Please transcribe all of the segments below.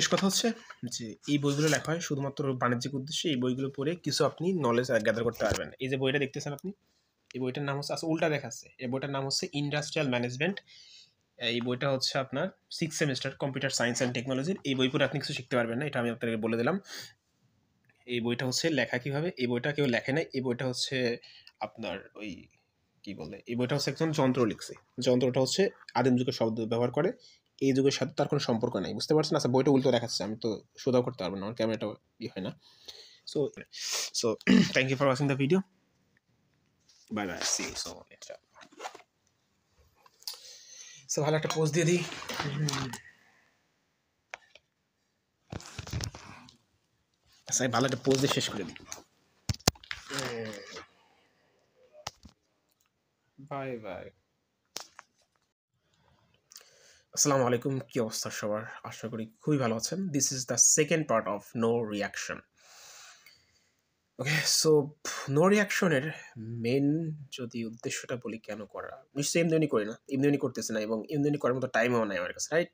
শেষ কথা হচ্ছে যে এই বইগুলো লেখা হয় শুধুমাত্র বাণিজ্যিক উদ্দেশ্যে। এই বইগুলো পড়ে কিছু আপনি নলেজ গ্যাদার করতে পারবেন। এই যে বইটা দেখতেছেন আপনি, এই বইটার নাম হচ্ছে, উল্টা দেখাচ্ছে, এই বইটার নাম হচ্ছে ইন্ডাস্ট্রিয়াল ম্যানেজমেন্ট। এই বইটা হচ্ছে আপনার 6 সেমিস্টার কম্পিউটার সায়েন্স অ্যান্ড টেকনোলজির। এই বই পড়ে আপনি কিছু শিখতে পারবেন না, এটা আমি আপনাকে বলে দিলাম। এই বইটা হচ্ছে লেখা কিভাবে, এই বইটা কেউ লেখে নাই। এই বইটা হচ্ছে আপনার ওই কি বলে, এই বইটা হচ্ছে একজন যন্ত্র লিখছে। যন্ত্রটা হচ্ছে আদিম যুগের শব্দ ব্যবহার করে, এই যুগের সাথে তার কোনো সম্পর্ক নাই, বুঝতে পারছেন? আচ্ছা, বইটা উল্টো দেখাচ্ছে, আমি তো সোধাও করতে পারবো না, আমার ক্যামেরাটা ই হয় না। So so thank you for watching the video, bye bye, see you so next. So ভালো একটা পোস্ট দিয়ে দিই। আচ্ছা, ভালো একটা পোস্ট দিয়ে শেষ করে দিই। Bye bye. আসসালামু আলাইকুম, কি অবস্থা সবার? আশা করি খুবই ভালো আছেন। This is the second part of no reaction. Okay, so no রিয়াকশনের মেন যদি উদ্দেশ্যটা বলি কেন করা, নিশ্চয়ই এমনি করি না, এমনি করতেছে না, এবং এমনি করার মতো টাইমও নাই আমার কাছে, রাইট?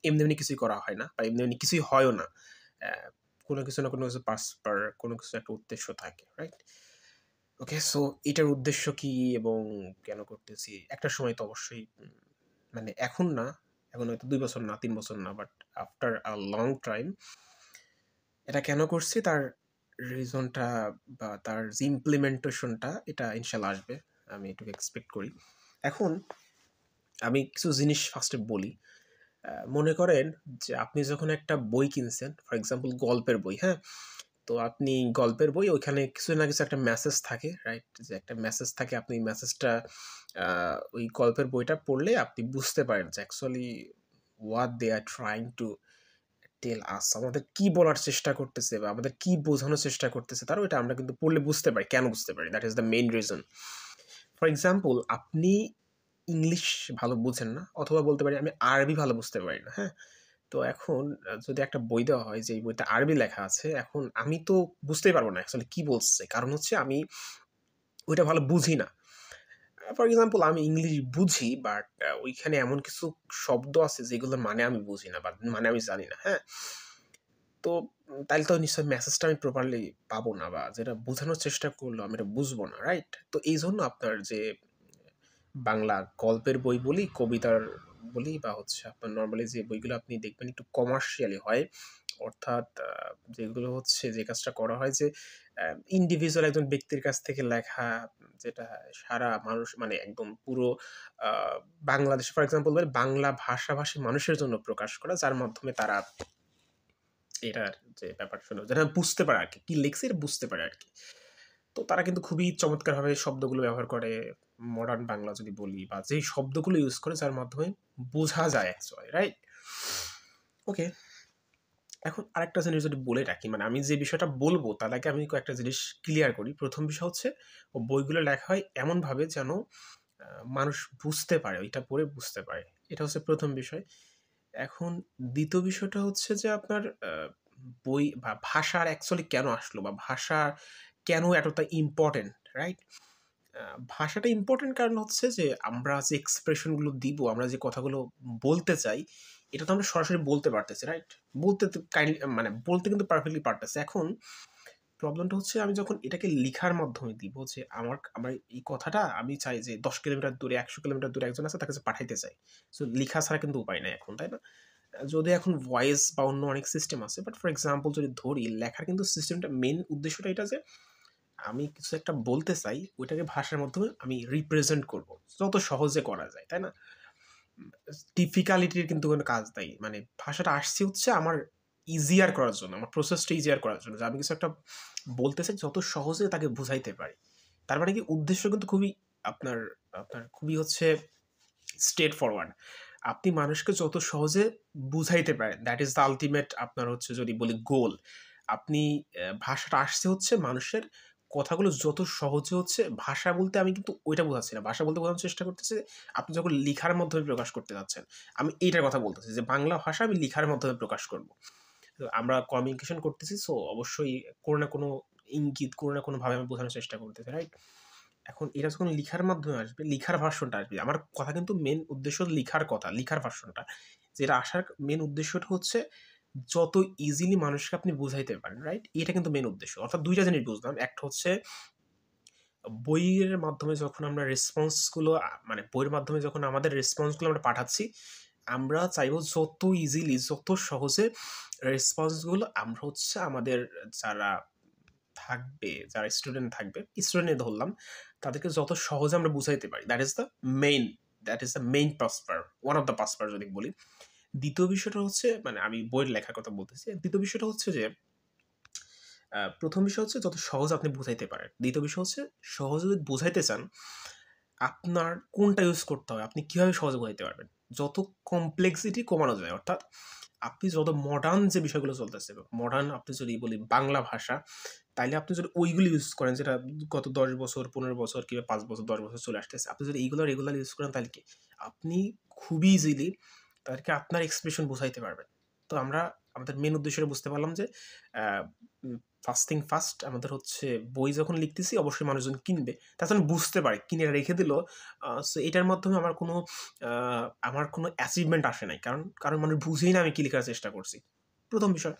এমনি কিছুই করা হয় না, বা এমনি কিছুই হয়ও না। কোনো কিছু না কোনো কিছু পার কোনো কিছু একটা উদ্দেশ্য থাকে, রাইট? ওকে, সো এটার উদ্দেশ্য কি এবং কেন করতেছি, একটা সময় তো অবশ্যই মানে এখন না, এখন হয়তো 2 বছর না, 3 বছর না, but after a long time এটা কেন করছি তার রিজনটা বা তার যে ইমপ্লিমেন্টেশনটা, এটা ইনশাল্লাহ আসবে, আমি এটুকু এক্সপেক্ট করি। এখন আমি কিছু জিনিস ফার্স্টে বলি। মনে করেন যে আপনি যখন একটা বই কিনছেন, ফর এক্সাম্পল গল্পের বই, হ্যাঁ? তো আপনি গল্পের বই, ওইখানে কিছু না কিছু একটা মেসেজ থাকে, রাইট? যে একটা মেসেজ থাকে, আপনি মেসেজটা ওই গল্পের বইটা পড়লে আপনি বুঝতে পারেন যে actually what they are trying to tell us, আমাদের কি বলার চেষ্টা করতেছে বা আমাদের কি বোঝানোর চেষ্টা করতেছে তারা, ওইটা আমরা কিন্তু পড়লে বুঝতে পারি। কেন বুঝতে পারি? That is the main reason. For example, আপনি ইংলিশ ভালো বুঝেন না, অথবা বলতে পারি আমি আরবি ভালো বুঝতে পারি না, হ্যাঁ? তো এখন যদি একটা বই দেওয়া হয় যে এই বইটা আরবি লেখা আছে, এখন আমি তো বুঝতেই পারবো না অ্যাকচুয়ালি কি বলছে, কারণ হচ্ছে আমি ওইটা ভালো বুঝি না। ফর এক্সাম্পল, আমি ইংলিশ বুঝি, বাট ওইখানে এমন কিছু শব্দ আছে যেগুলোর মানে আমি বুঝি না বা মানে আমি জানি না, হ্যাঁ? তো তাইলে তো নিশ্চয়ই মেসেজটা আমি প্রপারলি পাবো না, বা যেটা বোঝানোর চেষ্টা করলো আমি এটা বুঝবো না, রাইট? তো এই জন্য আপনার যে বাংলা গল্পের বই বলি, কবিতার বলি, বা হচ্ছে আপনার নর্মালি যে বইগুলো আপনি দেখবেন একটু কমার্শিয়ালি হয়, অর্থাৎ যেগুলো হচ্ছে যে কাজটা করা হয় যে ইন্ডিভিজুয়াল একজন ব্যক্তির কাছ থেকে লেখা, যেটা সারা মানুষ মানে একদম পুরো বাংলাদেশ, ফর এক্সাম্পল বাংলা ভাষাভাষী মানুষের জন্য প্রকাশ করা, যার মাধ্যমে তারা এটার যে ব্যাপারটা যারা বুঝতে পারে আর কি লিখছে এটা বুঝতে পারে আর কি। তো তারা কিন্তু খুবই চমৎকারভাবে শব্দগুলো ব্যবহার করে, মডার্ন বাংলা যদি বলি, বা যেই শব্দগুলো ইউজ করে যার মাধ্যমে বোঝা যায় অ্যাকচুয়ালি, রাইট? ওকে, এখন আরেকটা জিনিস যদি বলে রাখি, মানে আমি যে বিষয়টা বলবো তার আগে আমি কয়েকটা জিনিস ক্লিয়ার করি। প্রথম বিষয় হচ্ছে, ও বইগুলো লেখা হয় এমনভাবে যেন মানুষ বুঝতে পারে, ওইটা পড়ে বুঝতে পারে। এটা হচ্ছে প্রথম বিষয়। এখন দ্বিতীয় বিষয়টা হচ্ছে যে আপনার বই বা ভাষার অ্যাকচুয়ালি কেন আসলো, বা ভাষা কেন এতটা ইম্পর্টেন্ট, রাইট? ভাষাটা ইম্পর্টেন্ট কারণ হচ্ছে যে আমরা যে এক্সপ্রেশনগুলো দিব, আমরা যে কথাগুলো বলতে চাই, এটা তো আমরা সরাসরি বলতে পারতেছি, রাইট? বলতে তো কাইন্ডলি মানে বলতে কিন্তু পারফেক্টলি পারতেছি। এখন প্রবলেমটা হচ্ছে আমি যখন এটাকে লিখার মাধ্যমে দিব, যে আমার এই কথাটা আমি চাই যে 10 কিলোমিটার দূরে, 100 কিলোমিটার দূরে একজন আছে, তাকে কাছে পাঠাইতে চাই। সো লিখা ছাড়া কিন্তু উপায় নাই এখন, তাই না? যদি এখন ভয়েস বা অন্য অনেক সিস্টেম আছে, বাট ফর এক্সাম্পল যদি ধরি, লেখার কিন্তু সিস্টেমটা মেন উদ্দেশ্যটা এটা যে আমি কিছু একটা বলতে চাই, ওইটাকে ভাষার মাধ্যমে আমি রিপ্রেজেন্ট করব, যত সহজে করা যায়, তাই না? ডিফিকাল্টির কিন্তু কোনো কাজ নাই, মানে ভাষাটা আসছে হচ্ছে আমার ইজিয়ার করার জন্য, আমার প্রসেসটা ইজিয়ার করার জন্য, যে আমি কিছু একটা বলতে চাই যত সহজে তাকে বুঝাইতে পারি। তার মানে কি উদ্দেশ্য কিন্তু খুবই আপনার আপনার খুবই হচ্ছে স্ট্রেট ফরওয়ার্ড। আপনি মানুষকে যত সহজে বুঝাইতে পারেন, দ্যাট ইজ দ্য আল্টিমেট আপনার হচ্ছে যদি বলি গোল। আপনি ভাষাটা আসছে হচ্ছে মানুষের কথাগুলো যত সহজে হচ্ছে, ভাষা বলতে আমি কিন্তু ওইটা বোঝাচ্ছি না। ভাষা বলতে বোঝানোর চেষ্টা করতেছি যে আপনি যখন লিখার মাধ্যমে প্রকাশ করতে যাচ্ছেন, আমি এইটার কথা বলতেছি যে বাংলা ভাষা আমি লিখার মাধ্যমে প্রকাশ করব। তো আমরা কমিউনিকেশন করতেছি, সো অবশ্যই কোনো না কোনো ইঙ্গিত, কোনো না কোনোভাবে আমি বোঝানোর চেষ্টা করতেছি, রাইট? এখন এটা যখন লিখার মাধ্যমে আসবে, লিখার ভার্সনটা আসবে। আমার কথা কিন্তু মেন উদ্দেশ্য লিখার কথা, লিখার ভার্সনটা। যেটা আসার মেন উদ্দেশ্যটা হচ্ছে যত ইজিলি মানুষকে আপনি বুঝাইতে পারেন, রাইট? এটা কিন্তু মেন উদ্দেশ্য। অর্থাৎ ২ টা জিনিস বুঝলাম। একটা হচ্ছে বইয়ের মাধ্যমে যখন আমরা রেসপন্সগুলো মানে বইয়ের মাধ্যমে যখন আমাদের রেসপন্সগুলো আমরা পাঠাচ্ছি, আমরা চাইবো যত ইজিলি, যত সহজে রেসপন্সগুলো আমরা হচ্ছে আমাদের যারা থাকবে, যারা স্টুডেন্ট থাকবে, স্টুডেন্ট ধরলাম, তাদেরকে যত সহজে আমরা বুঝাইতে পারি। Main that is the main purpose, one of the purpose যদি বলি। দ্বিতীয় বিষয়টা হচ্ছে মানে আমি বইয়ের লেখার কথা বলতেছি। দ্বিতীয় বিষয়টা হচ্ছে যে প্রথম বিষয় হচ্ছে যত সহজ আপনি বুঝাইতে পারেন। দ্বিতীয় বিষয় হচ্ছে সহজে যদি বুঝাইতে চান, আপনার কোনটা ইউজ করতে হবে, আপনি কিভাবে সহজে বোঝাইতে পারবেন। যত কমপ্লেক্সিটি কমানো যায়, অর্থাৎ আপনি যত মডার্ন যে বিষয়গুলো চলতেছে, মডার্ন আপনি যদি বলি বাংলা ভাষা, তাইলে আপনি যদি ওইগুলো ইউজ করেন যেটা গত ১০ বছর, ১৫ বছর কিংবা ৫ বছর, ১০ বছর চলে আসতেছে, আপনি যদি এইগুলো রেগুলার ইউজ করেন তাহলে কি আপনি খুবই ইজিলি তাদেরকে আপনার এক্সপ্রেশন বোঝাইতে পারবেন। তো আমরা আমাদের মেন উদ্দেশ্যটা বুঝতে পারলাম যে ফার্স্ট থিং ফার্স্ট, আমাদের হচ্ছে বই যখন লিখতেছি অবশ্যই মানুষজন কিনবে, তার জন্য বুঝতে পারে, কিনে রেখে দিল। সো এটার মাধ্যমে আমার কোনো অ্যাচিভমেন্ট আসে নাই, কারণ মানুষ বুঝেই না আমি কি লেখার চেষ্টা করছি। প্রথম বিষয়।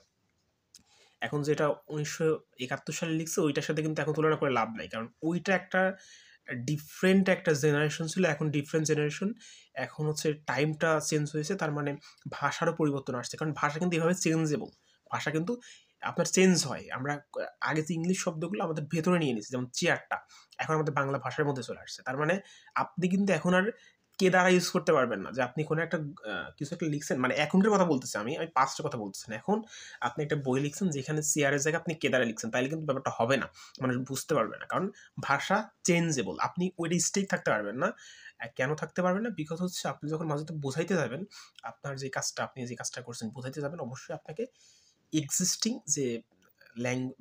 এখন যেটা ১৯৭১ সালে লিখছে ওইটার সাথে কিন্তু এখন তুলনা করে লাভ নাই, কারণ ওইটা একটা ডিফারেন্ট একটা জেনারেশন ছিল, এখন ডিফারেন্ট জেনারেশন। এখন হচ্ছে টাইমটা চেঞ্জ হয়েছে, তার মানে ভাষারও পরিবর্তন আসছে, কারণ ভাষা কিন্তু এভাবে চেঞ্জেবল। ভাষা কিন্তু আপনার চেঞ্জ হয়। আমরা আগে যে ইংলিশ শব্দগুলো আমাদের ভেতরে নিয়ে নিয়েছি, যেমন চেয়ারটা এখন আমাদের বাংলা ভাষার মধ্যে চলে আসছে। তার মানে আপনি কিন্তু এখন আর কে দ্বারা ইউজ করতে পারবেন না যে আপনি কোনো একটা কিছু একটা লিখছেন, মানে এখনকার কথা বলতেছি আমি পাস্টের কথা বলতেছি না। এখন আপনি একটা বই লিখছেন যেখানে চেয়ারের জায়গায় আপনি কে দ্বারা লিখছেন, তাইলে কিন্তু ব্যাপারটা হবে না, মানুষ বুঝতে পারবে না, কারণ ভাষা চেঞ্জেবল। আপনি ওইটা স্টেক থাকতে পারবেন না। কেন থাকতে পারবেন না? বিকজ হচ্ছে আপনি যখন মাঝে বোঝাইতে যাবেন, আপনি যে কাজটা করছেন বোঝাইতে যাবেন, অবশ্যই আপনাকে এক্সিস্টিং যে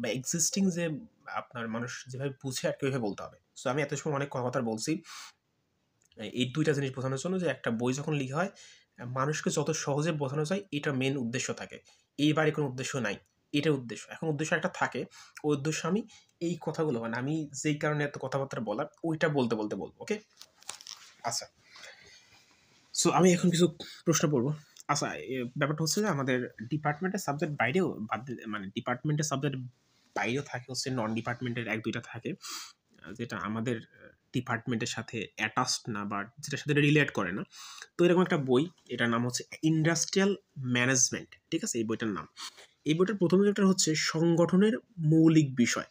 বা এক্সিস্টিং যে আপনার মানুষ যেভাবে বুঝে আর কি ওইভাবে বলতে হবে। সো আমি এত সময় অনেক কথা বলছি এই ২ টা জিনিস বোঝানোর জন্য যে একটা বই যখন লিখা হয়, মানুষকে যত সহজে বোঝানো যায় এটা মেইন উদ্দেশ্য থাকে। এইবারে কোনো উদ্দেশ্য নাই। এটাই উদ্দেশ্য। এখন উদ্দেশ্য একটা থাকে, ওই উদ্দেশ্য আমি এই কথাগুলো মানে আমি যেই কারণে এত কথাবার্তা বলার ওইটা বলতে বলবো। ওকে? আচ্ছা। সো আমি এখন কিছু প্রশ্ন পড়ব। আচ্ছা, ব্যাপারটা হচ্ছে যে আমাদের ডিপার্টমেন্টের সাবজেক্ট বাইরেও মানে ডিপার্টমেন্টের সাবজেক্ট বাইরেও থাকে হচ্ছে নন ডিপার্টমেন্টের ১-২ টা থাকে। যেটা আমাদের ডিপার্টমেন্টের সাথে অ্যাটাচড না বা যেটার সাথে রিলেট করে না। তো এরকম একটা বই, এটার নাম হচ্ছে ইন্ডাস্ট্রিয়াল ম্যানেজমেন্ট। ঠিক আছে? এই বইটার নাম। এই বইটার প্রথম চ্যাপ্টার হচ্ছে সংগঠনের মৌলিক বিষয়।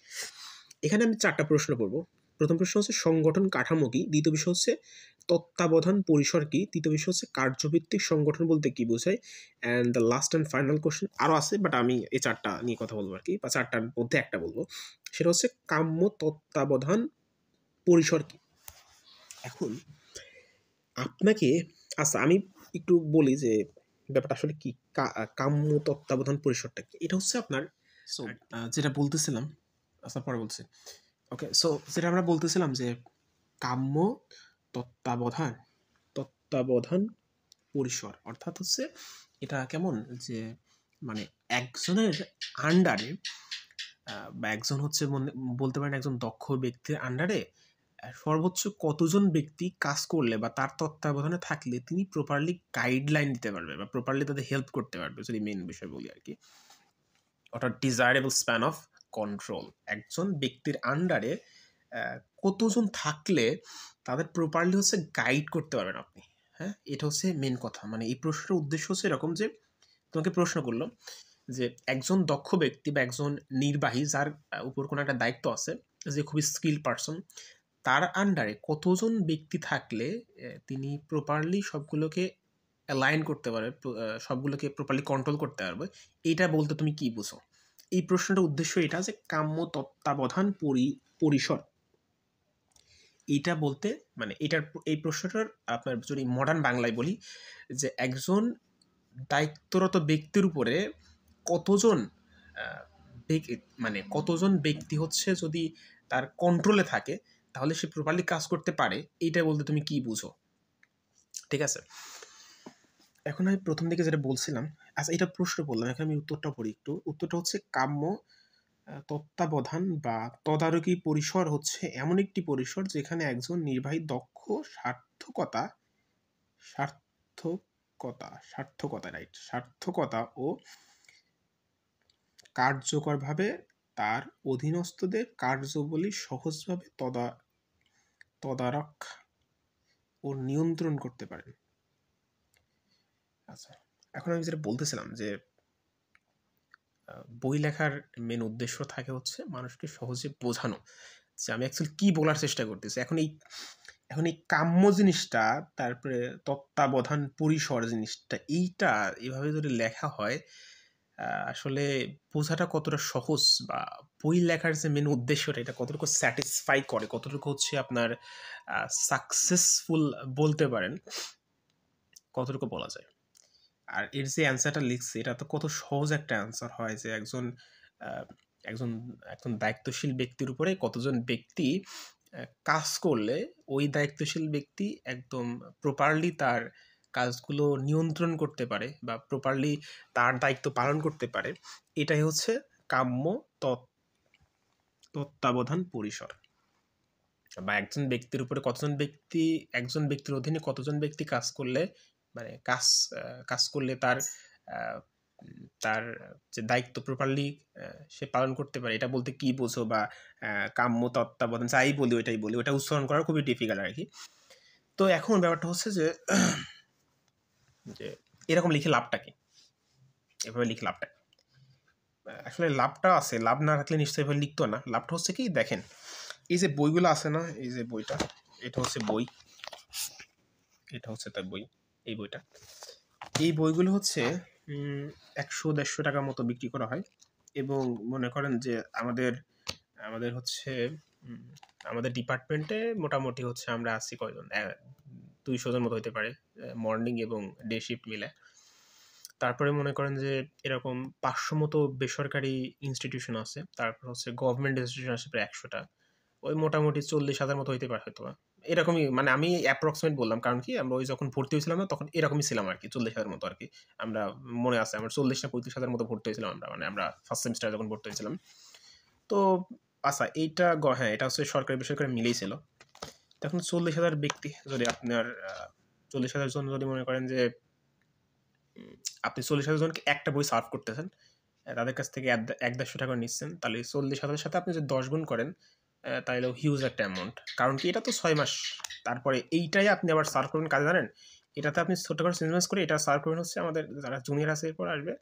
এখানে আমি ৪ টা প্রশ্ন করব। প্রথম প্রশ্ন হচ্ছে সংগঠন কাঠামো কি? দ্বিতীয় বিষয় হচ্ছে তত্ত্বাবধান পরিসর কি? তৃতীয় বিষয় হচ্ছে কার্যভিত্তিক সংগঠন বলতে কি বোঝায়? And the last and final question আরও আছে, বাট আমি এই ৪ টা নিয়ে কথা বলবো আরকি, বা ৪ টার মধ্যে একটা বলব। সেটা হচ্ছে কাম্য তত্ত্বাবধান পরিসর কি? এখন আপনাকে আচ্ছা আমি একটু বলি যে ব্যাপারটা আসলে কি, কাম্য তত্ত্বাবধান পরিসরটা কি? এটা হচ্ছে আপনার সো যেটা বলতেছিলাম, আচ্ছা পরে বলছি। ওকে, সো যেটা আমরা বলতেছিলাম যে কাম্য তত্ত্বাবধান তত্ত্বাবধান পরিসর অর্থাৎ হচ্ছে এটা কেমন যে মানে একজনের আন্ডারে বা একজন হচ্ছে বলতে পারেন একজন দক্ষ ব্যক্তির আন্ডারে সর্বোচ্চ কতজন ব্যক্তি কাজ করলে বা তার তত্ত্বাবধানে থাকলে তিনি প্রপারলি গাইডলাইন দিতে পারবে বা প্রপারলি তাদের হেল্প করতে পারবে, যদি মেন বিষয় বলি আর কি। অর্থাৎ ডিজায়ারেবল স্প্যান অফ কন্ট্রোল, একজন ব্যক্তির আন্ডারে কতজন থাকলে তাদের প্রপারলি হচ্ছে গাইড করতে পারবেন আপনি। হ্যাঁ, এটা হচ্ছে মেন কথা। মানে এই প্রশ্নের উদ্দেশ্য হচ্ছে এরকম যে তোমাকে প্রশ্ন করলো যে একজন দক্ষ ব্যক্তি বা একজন নির্বাহী যার উপর কোনো একটা দায়িত্ব আছে, যে খুবই স্কিল পারসন, তার আন্ডারে কতজন ব্যক্তি থাকলে তিনি প্রপারলি সবগুলোকে অ্যালাইন করতে পারে, সবগুলোকে প্রপারলি কন্ট্রোল করতে পারবে, এইটা বলতে তুমি কি বুঝো? এই প্রশ্নটার উদ্দেশ্য এটা যে কাম্য তত্ত্বাবধান পরিসর এইটা বলতে মানে এই প্রশ্নটার আপনার যদি মডার্ন বাংলায় বলি যে একজন দায়িত্বরত ব্যক্তির উপরে কতজন মানে কতজন ব্যক্তি হচ্ছে যদি তার কন্ট্রোলে থাকে তাহলে সে প্রপারলি কাজ করতে পারে, এইটা বলতে তুমি কি বুঝো? ঠিক আছে, এখন আমি প্রথম দিকে যেটা বলছিলাম, আচ্ছা এটা প্রশ্ন বললাম, এখন আমি উত্তরটা পড়ি একটু। উত্তরটা হচ্ছে কাম্য তত্ত্বাবধান বা তদারকি পরিসর হচ্ছে এমন একটি পরিসর যেখানে একজন নির্বাহী দক্ষ সার্থকতা সার্থকতা সার্থকতা রাইট সার্থকতা ও কার্যকরভাবে তার অধীনস্থদের কার্যাবলী সহজভাবে তদারক ও নিয়ন্ত্রণ করতে পারেন। আচ্ছা, এখন আমি যেটা বলতেছিলাম যে বই লেখার মেন উদ্দেশ্য থাকে হচ্ছে মানুষকে সহজে বোঝানো যে আমি অ্যাকচুয়ালি কি বলার চেষ্টা করতেছি। এখন এই কাম্য জিনিসটা, তারপরে তত্ত্বাবধান পরিসর জিনিসটা, এইটা এভাবে যদি লেখা হয় আসলে বোঝাটা কতটা সহজ, বা বই লেখার যে মেন উদ্দেশ্যটা এটা কতটুকু স্যাটিসফাই করে, কতটুকু হচ্ছে আপনার সাকসেসফুল বলতে পারেন, কতটুকু বলা যায়। আর এর যে অ্যান্সারটা লিখছে এটা তো কত সহজ একটা অ্যান্সার হয় যে একজন একজন একজন দায়িত্বশীল ব্যক্তির উপরে কতজন ব্যক্তি কাজ করলে ওই দায়িত্বশীল ব্যক্তি একদম প্রপারলি তার কাজগুলো নিয়ন্ত্রণ করতে পারে বা প্রপারলি তার দায়িত্ব পালন করতে পারে। এটাই হচ্ছে কাম্য তত্ত্বাবধান পরিসর। বা একজন ব্যক্তির উপরে একজন ব্যক্তির অধীনে কতজন ব্যক্তি কাজ করলে, মানে কাজ করলে তার তার যে দায়িত্ব প্রপারলি সে পালন করতে পারে, এটা বলতে কি বোঝো, বা কাম্য তত্ত্বাবধান যাই বলি ওইটাই বলি, ওটা উচ্চারণ করা খুবই ডিফিকাল্ট আর কি। তো এখন ব্যাপারটা হচ্ছে যে এরকম লিখে লাভটা কি, এভাবে লিখে লাভটা কি? আসলে লাভটা আছে, লাভ না থাকলে নিশ্চয়ই এভাবে লিখতো না। লাভটা হচ্ছে কি, দেখেন এই যে বইগুলো আছে না, এই যে বইটা, এটা হচ্ছে বই, এটা হচ্ছে তার বই, এই বইটা, এই বইগুলো হচ্ছে 100-150 টাকার মতো বিক্রি করা হয়। এবং মনে করেন যে আমাদের হচ্ছে আমাদের ডিপার্টমেন্টে মোটামুটি হচ্ছে আমরা আছি কয়জন, 200 জন মতো হতে পারে, মর্নিং এবং ডে শিফট মিলে। তারপরে মনে করেন যে এরকম 500 মতো বেসরকারি ইনস্টিটিউশন আছে, তারপর হচ্ছে গভর্নমেন্ট ইনস্টিটিউশন আছে প্রায় 100টা, ওই মোটামুটি 40,000 মতো হইতে পারে হয়তো। এরকমই, মানে আমি অ্যাপ্রক্সিমেট বললাম, কারণ কি আমরা ওই যখন ভর্তি হয়েছিলাম না তখন এরকমই ছিলাম আর কি, 40,000 মতো আর কি। আমরা মনে আছে আমার 40-35,000 মতো ভর্তি হয়েছিলাম আমরা, মানে আমরা ফার্স্ট সেমিস্টারে যখন ভর্তি হয়েছিলাম। তো আচ্ছা, এইটা হ্যাঁ, এটা হচ্ছে সরকারি বেসরকারি মিলেই ছিল। তখন 40,000 ব্যক্তি যদি আপনার 40,000 জন যদি মনে করেন যে আপনি 40,000 জনকে একটা বই সার্ভ করতেছেন, তাদের কাছ থেকে 150 টাকা নিচ্ছেন, তাহলে 40,000 সাথে আপনি যদি 10 গুণ করেন তাহলে হিউজ একটা অ্যামাউন্ট। কারণ কি, এটা তো 6 মাস, তারপরে এইটাই আপনি আবার সার্ভ করবেন কাজে, জানেন এটাতে আপনি ছোট করে চেঞ্জ করে এটা সার্ভ করবেন হচ্ছে আমাদের যারা জুনিয়র আছে এরপর আসবে,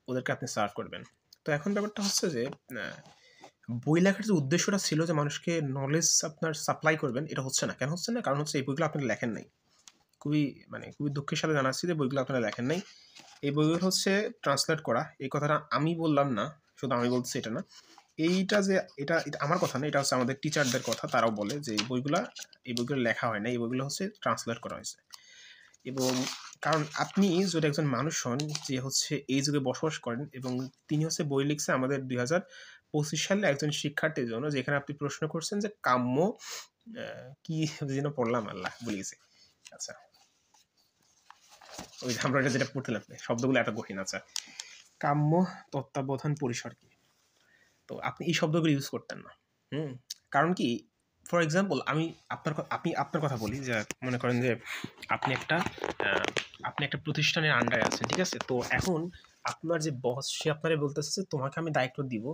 ওদেরকে আপনি সার্ভ করবেন। তো এখন ব্যাপারটা হচ্ছে যে বই লেখার যে উদ্দেশ্যটা ছিল যে মানুষকে নলেজ আপনার সাপ্লাই করবেন, এটা হচ্ছে না। কেন হচ্ছে না? কারণ হচ্ছে এই বইগুলো আপনি লেখেন নাই। খুবই দুঃখের সাথে জানাচ্ছি যে বইগুলো আপনারা লেখেন নাই। এই বইগুলো হচ্ছে ট্রান্সলেট করা। এই কথাটা আমি বললাম না, শুধু আমি বলছি এটা না। এইটা যে এটা আমার কথা না, এটা হচ্ছে আমাদের টিচারদের কথা। তারাও বলে যে এই বইগুলো লেখা হয় না, এই বইগুলো হচ্ছে ট্রান্সলেট করা হয়েছে। এবং কারণ আপনি যদি একজন মানুষ হন যে হচ্ছে এই যুগে বসবাস করেন, এবং তিনি হচ্ছে বই লিখছে আমাদের 2025 সালে একজন শিক্ষার্থীর জন্য, যেখানে আপনি প্রশ্ন করছেন যে কাম্য কি যেন পড়লাম, আল্লাহ ভুলে গেছি। আচ্ছা, ওই আমরা যেটা পড়ছিলাম শব্দগুলো এত কঠিন। আচ্ছা, কাম্য তত্ত্বাবধান পরিসর কি, তো আপনি এই শব্দগুলো ইউজ করতেন না। কারণ কি, ফর এক্সাম্পল আপনি আপনার কথা বলি, যে মনে করেন যে আপনি একটা প্রতিষ্ঠানের আন্ডারে আছেন, ঠিক আছে? তো এখন আপনার যে বস, সে আপনারে বলতেছে যে তোমাকে আমি দায়িত্ব দিব,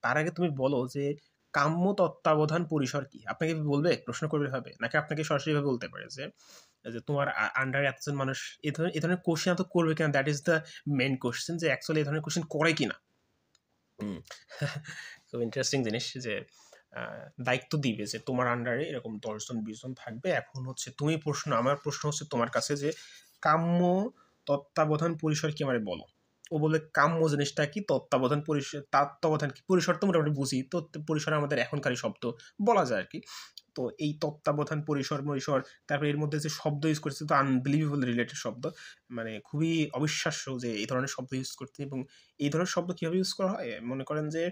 তার আগে তুমি বলো যে কাম্য তত্ত্বাবধান পরিসর কি। আপনাকে বলবে, প্রশ্ন করবে হবে, নাকি আপনাকে সরাসরিভাবে বলতে পারে যে তোমার আন্ডারে এতজন মানুষ, এই ধরনের কোশ্চেন তো করবে কিনা, that is the main question, যে অ্যাকচুয়ালি এই ধরনের কোশ্চেন করে কিনা। খুব ইন্টারেস্টিং জিনিস যে দায়িত্ব দিবে যে তোমার আন্ডারে এরকম 10-20 জন থাকবে। এখন হচ্ছে আমার প্রশ্ন হচ্ছে তোমার কাছে যে কাম্য তত্ত্বাবধান পরিসর কি আমারে বলো। ও বলে কাম্য জিনিসটা কি, তত্ত্বাবধান কি, পরিসর তো মোটামুটি বুঝি, তো পরিসর আমাদের এখনকারই শব্দ বলা যায় আর কি। তো এই তত্ত্বাবধান পরিসর, তারপরে এর মধ্যে যে শব্দ ইউজ করছে তো আনবিলিভেবল রিলেটেড শব্দ, মানে খুবই অবিশ্বাস্য যে এই ধরনের শব্দ ইউজ করতে। এবং এই ধরনের শব্দ কীভাবে ইউজ করা হয়, মনে করেন যে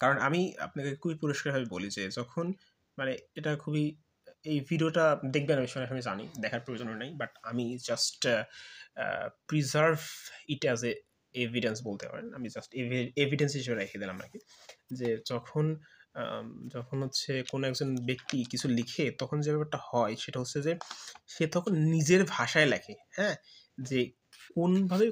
কারণ আমি আপনাকে খুবই পরিষ্কারভাবে বলি যে যখন, মানে এটা খুবই, এই ভিডিওটা দেখবেন আমি জানি, দেখার প্রয়োজন নেই, বাট আমি just preserve it as a evidence বলতে পারেন। আমি জাস্ট এভিডেন্স হিসেবে রেখে দিলাম আর কি, যে যখন হচ্ছে কোনো একজন ব্যক্তি কিছু লিখে, তখন যে ব্যাপারটা হয় সেটা হচ্ছে যে সে তখন নিজের ভাষায় লেখে, হ্যাঁ, যে কোনভাবে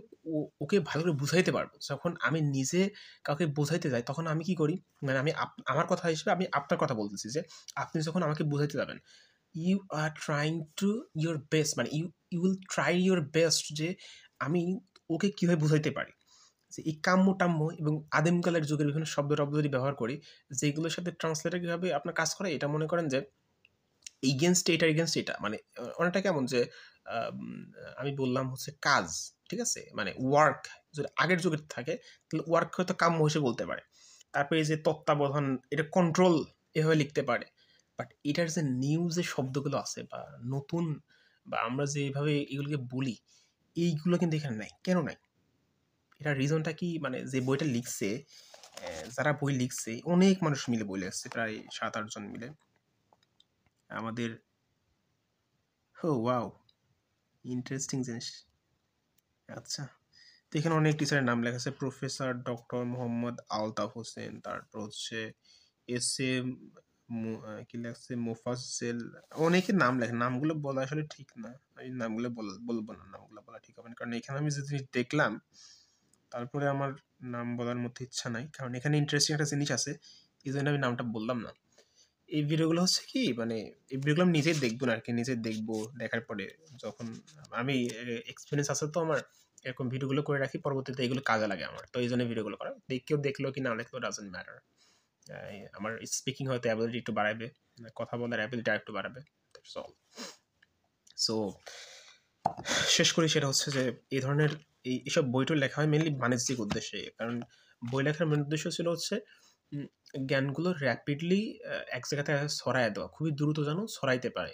ওকে ভালো করে বুঝাইতে পারবো। যখন আমি নিজে কাউকে বোঝাইতে যাই তখন আমি কি করি, মানে আমি আমার কথা হিসেবে আমি আপনার কথা বলতেছি যে আপনি যখন আমাকে বুঝাইতে যাবেন, you are trying to your best, মানে you will try your best যে আমি ওকে কীভাবে বুঝাইতে পারি যে এই কাম্য টাম্য এবং আদিমকালের যুগের বিভিন্ন শব্দ টব্দ যদি ব্যবহার করি যেগুলোর সাথে ট্রান্সলেটার কীভাবে আপনার কাজ করে, এটা মনে করেন যে এগেনস্ট এটা এগেনস্ট এটা, মানে অনেকটা কেমন যে আমি বললাম হচ্ছে কাজ, ঠিক আছে, মানে ওয়ার্ক যদি আগের যুগের থাকে তাহলে ওয়ার্ক হয়তো কাম্য হিসেবে বলতে পারে। তারপরে এই যে তত্ত্বাবধান, এটা কন্ট্রোল এভাবে লিখতে পারে। বাট এটার যে নিউ যে শব্দগুলো আছে বা নতুন বা আমরা যেভাবে এগুলোকে বলি এইগুলো কিন্তু এখানে নাই। কেন নাই? এটার রিজনটা কি, মানে যে বইটা লিখছে, যারা বই লিখছে অনেক মানুষ মিলে বই লিখছে, প্রায় 7-8 জন মিলে আমাদের। ও ওয়াও, ইন্টারেস্টিং জিনিস। আচ্ছা, তো এখানে অনেক টিচারের নাম লেখা আছে, প্রফেসর ডক্টর মোহাম্মদ আলতাফ হোসেন, তারপর হচ্ছে এস এম কি লেখছে মোফাজ্জেল, অনেকের নাম লেখা, নামগুলো বলা আসলে ঠিক না, আমি নামগুলো বলবো না, নামগুলো বলা ঠিক হবে না, কারণ এখানে আমি যে জিনিস দেখলাম তারপরে আমার নাম বলার মধ্যে ইচ্ছা নাই, কারণ এখানে ইন্টারেস্টিং একটা জিনিস আছে, এই জন্য আমি নামটা বললাম না। এই ভিডিওগুলো হচ্ছে কি, মানে এই ভিডিওগুলো আমি নিজেই দেখবো না আর কি, নিজে দেখবো, দেখার পরে যখন আমি এক্সপিরিয়েন্স আছে তো আমার, এরকম ভিডিওগুলো করে রাখি, পরবর্তীতে এগুলো কাজে লাগে আমার, তো এই জন্য ভিডিওগুলো করা, কেউ দেখলো কি না দেখলো ডাজন্ট ম্যাটার। আমার স্পিকিং হয়তো অ্যাবিলিটি একটু বাড়াবে, কথা বলার অ্যাবিলিটি একটু বাড়াবে, দ্যাটস অল। সো শেষ করি, সেটা হচ্ছে যে এই ধরনের এইসব বইটা লেখা হয় মেনলি বাণিজ্যিক উদ্দেশ্যে, কারণ বই লেখার মেন উদ্দেশ্য ছিল হচ্ছে জ্ঞানগুলো র্যাপিডলি এক জায়গাতে ছড়ায় দেওয়া, খুবই দ্রুত যেন ছড়াইতে পারে,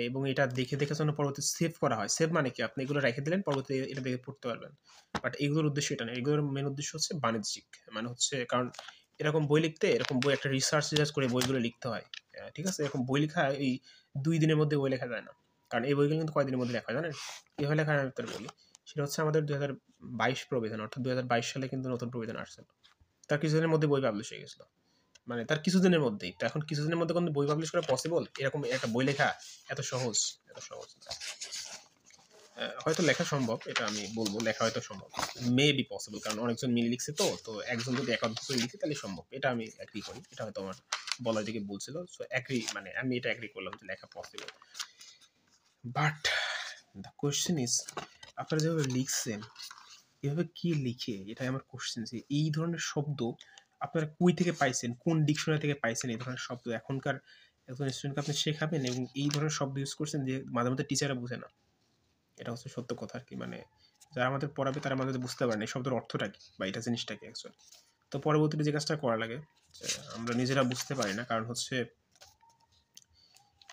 এবং এটা দেখে দেখে যেন পরবর্তী সেভ করা হয়। সেভ মানে কি, আপনি এগুলো রেখে দিলেন, পরবর্তী এটা দেখে পড়তে পারবেন। বাট এগুলোর উদ্দেশ্য এটা না, এগুলোর মেন উদ্দেশ্য হচ্ছে বাণিজ্যিক, মানে হচ্ছে কারণ এরকম বই লিখতে, এরকম বই একটা রিসার্চ করে বইগুলো লিখতে হয়, ঠিক আছে, এরকম বই লেখা এই 2 দিনের মধ্যে বই লেখা যায় না, কারণ এই বইগুলো কিন্তু কয়দিনের মধ্যে লেখা হয় জানেন। এভাবে লেখা আমি আপনার বলি, সেটা হচ্ছে আমাদের 2022 প্রবিধান, অর্থাৎ 2022 সালে কিন্তু নতুন প্রবিধান আসছিল, তার কিছুদিনের মধ্যে বই পাবলিশ হয়ে গেছিলো, মানে তার কিছুদিনের মধ্যেই। তো এখন কিছুদিনের মধ্যে কোনো বই পাবলিশ করা পসিবল? এরকম একটা বই লেখা এত সহজ না। হয়তো লেখা সম্ভব, এটা আমি বলবো, লেখা হয়তো সম্ভব, মে বি পসিবল, কারণ অনেকজন মিলে লিখছে, তো একজন যদি একান্ত লিখে তাহলে সম্ভব, এটা আমি অ্যাগ্রি করি, এটা হয়তো আমার বলার দিকে বলছিল, সো অ্যাগ্রি, মানে আমি এটা অ্যাগ্রি করলাম যে লেখা possible. But the question is, আপনারা যেভাবে লিখছেন এভাবে কি লিখে, এটাই আমার কোশ্চেন, যে এই ধরনের শব্দ আপনারা কই থেকে পাইছেন, কোন ডিকশনারি থেকে পাইছেন এই ধরনের শব্দ, এখনকার একজন স্টুডেন্টকে আপনি শেখাবেন এবং এই ধরনের শব্দ ইউজ করছেন যে মাঝে মধ্যে টিচাররা বুঝে না, এটা হচ্ছে সত্য কথা আর কি, মানে যারা আমাদের পড়াবে তারা আমাদের বুঝতে পারে না এই শব্দের অর্থটা কি বা এটা জিনিসটা কি অ্যাকচুয়ালি। তো পরবর্তীতে যে কাজটা করা লাগে, আমরা নিজেরা বুঝতে পারি না, কারণ হচ্ছে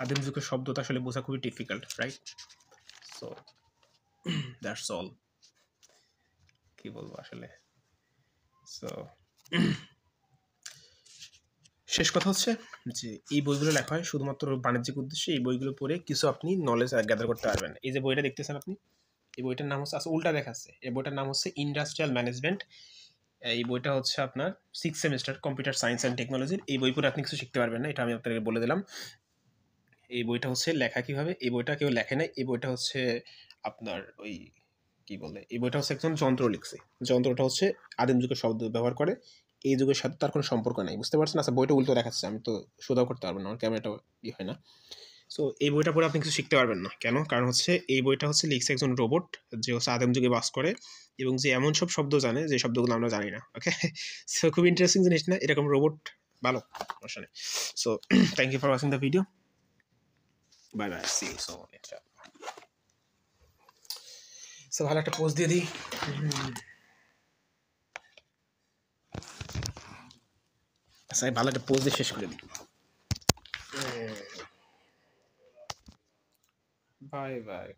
আদিম যুগের শব্দটা আসলে বোঝা খুবই difficult, right? So that's all, কি বলবো আসলে। সো শেষ কথা হচ্ছে যে এই বইগুলো লেখা হয় শুধুমাত্র বাণিজ্যিক উদ্দেশ্যে, এই বইগুলো পড়ে কিছু আপনি নলেজ গ্যাদার করতে পারবেন। এই যে বইটা দেখতেছেন আপনি, এই বইটার নাম হচ্ছে, আচ্ছা উল্টা দেখাচ্ছে, এই বইটার নাম হচ্ছে ইন্ডাস্ট্রিয়াল ম্যানেজমেন্ট। এই বইটা হচ্ছে আপনার 6 সেমিস্টার কম্পিউটার সায়েন্স অ্যান্ড টেকনোলজির। এই বই পড়ে আপনি কিছু শিখতে পারবেন না, এটা আমি আপনাকে বলে দিলাম। এই বইটা হচ্ছে লেখা কিভাবে, এই বইটা কেউ লেখে নাই, এই বইটা হচ্ছে আপনার ওই কি বলে, এই বইটা হচ্ছে একজন যন্ত্র লিখছে, যন্ত্রটা হচ্ছে আদিম যুগের শব্দ ব্যবহার করে, এই যুগের সাথে তার কোনো সম্পর্ক নাই, বুঝতে পারছেন? আচ্ছা বইটা উল্টো দেখাচ্ছে, আমি তো সোধাও করতে পারবো না, আমার ক্যামেরাটা ই হয় না। সো এই বইটা পড়ে আপনি কিছু শিখতে পারবেন না, কেন? কারণ হচ্ছে এই বইটা হচ্ছে লিখছে একজন রোবট, যে হচ্ছে আদিম যুগে বাস করে এবং যে এমন সব শব্দ জানে যে শব্দগুলো আমরা জানি না। ওকে, সো খুব ইন্টারেস্টিং জিনিস না, এরকম রোবট ভালো, সমস্যা নেই। So thank you for watching the video, bye bye, see you so next. So ভালো একটা পোস্ট দিয়ে দিই, আচ্ছা ভালো একটা পোস্ট দিয়ে শেষ করে দিই। Bye bye.